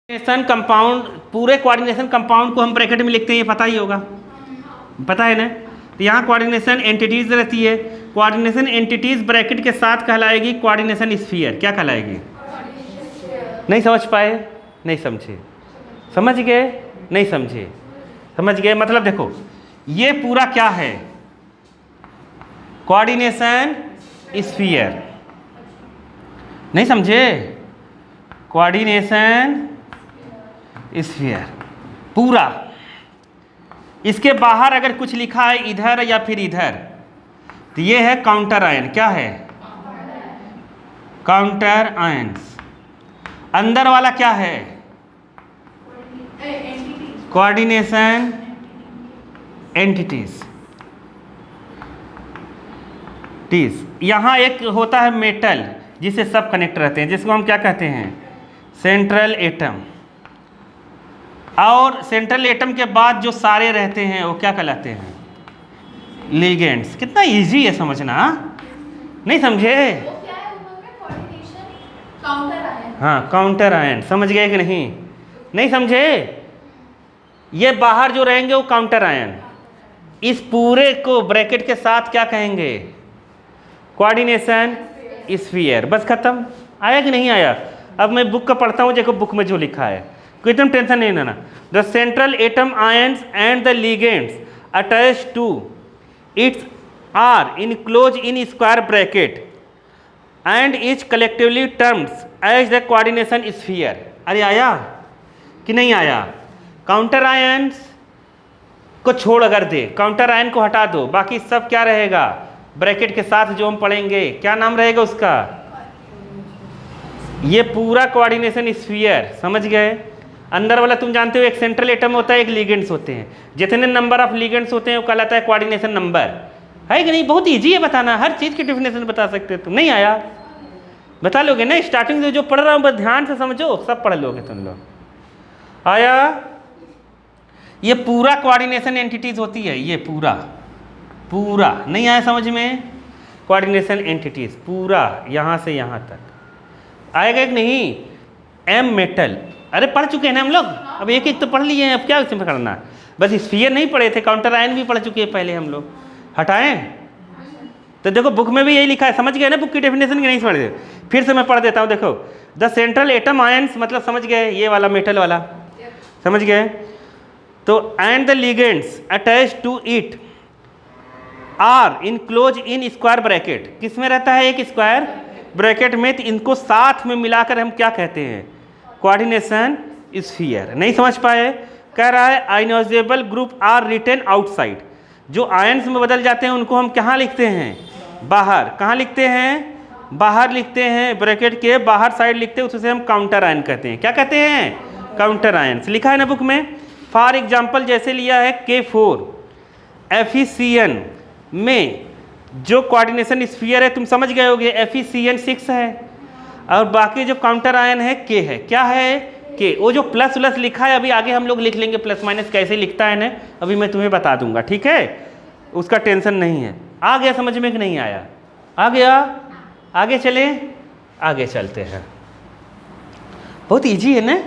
Coordination compound, पूरे coordination compound को हम ब्रैकेट में लिखते हैं, ये पता ही होगा, पता है ना। तो यहाँ कोऑर्डिनेशन एंटिटीज रहती है, कोऑर्डिनेशन एंटिटीज ब्रैकेट के साथ कहलाएगी कोऑर्डिनेशन स्फीयर। क्या कहलाएगी? नहीं समझ पाए? नहीं समझे? समझ गए? नहीं समझे? समझ गए? मतलब देखो ये पूरा क्या है, कोऑर्डिनेशन स्फीयर। नहीं समझे? कोऑर्डिनेशन स्फीयर पूरा। इसके बाहर अगर कुछ लिखा है इधर या फिर इधर, तो ये है काउंटर आयन। क्या है? Counter ions. अंदर वाला क्या है? Coordination entities. यहां एक होता है मेटल जिससे सब कनेक्ट रहते हैं, जिसको हम क्या कहते हैं? Central atom. और सेंट्रल एटम के बाद जो सारे रहते हैं वो क्या कहलाते हैं? लिगेंड्स। कितना इजी है समझना, नहीं समझे? हाँ, काउंटर आयन। समझ गए कि नहीं? नहीं समझे? ये बाहर जो रहेंगे वो काउंटर आयन। इस पूरे को ब्रैकेट के साथ क्या कहेंगे? Coordination sphere. बस खत्म। आया कि नहीं आया? अब मैं बुक का पढ़ता हूँ, देखो बुक में जो लिखा है, कोई एकदम टेंशन नहीं लेना। The central atom ions and the ligands attach to its are enclose in square bracket and is collectively terms as the coordination sphere. अरे आया कि नहीं आया? काउंटर आयन्स को छोड़ अगर दे, काउंटर आयन को हटा दो, बाकी सब क्या रहेगा? ब्रैकेट के साथ जो हम पढ़ेंगे, क्या नाम रहेगा उसका? ये पूरा कोऑर्डिनेशन स्फीयर। समझ गए? अंदर वाला तुम जानते हो, एक सेंट्रल एटम होता है, एक लिगेंड्स होते हैं। जितने नंबर ऑफ लिगेंड्स होते हैं वो कहलाता है कोऑर्डिनेशन नंबर। है कि नहीं? बहुत इजी है बताना, हर चीज़ की डेफिनेशन बता सकते हो तुम। नहीं आया? बता लोगे ना? स्टार्टिंग से जो पढ़ रहा हूँ बस ध्यान से समझो, सब पढ़ लोगे तुम लोग। आया? ये पूरा कोऑर्डिनेशन एंटिटीज होती है, ये पूरा पूरा। नहीं आया समझ में? कोऑर्डिनेशन एंटिटीज पूरा यहाँ से यहाँ तक आएगा कि नहीं? एम मेटल, अरे पढ़ चुके हैं ना हम लोग, अब एक एक तो पढ़ लिए हैं, अब क्या इसमें करना? बस स्फीयर नहीं पढ़े थे, काउंटर आयन भी पढ़ चुके हैं पहले हम लोग। हटाएं? तो देखो बुक में भी यही लिखा है। समझ गए ना बुक की डेफिनेशन की? नहीं समझ गए? फिर से मैं पढ़ देता हूँ। देखो द सेंट्रल एटम आयन्स, मतलब समझ गए, ये वाला मेटल वाला। समझ गए? तो and the ligands attach to it are enclose in square bracket. किस में रहता है? एक स्क्वायर ब्रैकेट में। तो इनको साथ में मिलाकर हम क्या कहते हैं? Coordination sphere. नहीं समझ पाए? कह रहा है आयनोजेबल ग्रुप आर रिटेन आउटसाइड। जो आयन्स में बदल जाते हैं उनको हम कहाँ लिखते हैं? बाहर। कहाँ लिखते हैं? बाहर लिखते हैं, ब्रैकेट के बाहर साइड लिखते हैं, उससे हम काउंटर आयन कहते हैं। क्या कहते हैं? Counter ions. लिखा है ना बुक में। फॉर एग्जाम्पल जैसे लिया है K4 FeCN में जो कोऑर्डिनेशन स्फीयर है, तुम समझ गए होगे, FeCN 6 है, और बाकी जो काउंटर आयन है K है। क्या है? K। वो जो प्लस प्लस लिखा है अभी आगे हम लोग लिख लेंगे, प्लस माइनस कैसे लिखता है ना, अभी मैं तुम्हें बता दूंगा, ठीक है? उसका टेंशन नहीं है। आ गया समझ में कि नहीं आया? आ गया? आगे चले? आगे चलते हैं। बहुत ईजी है ना?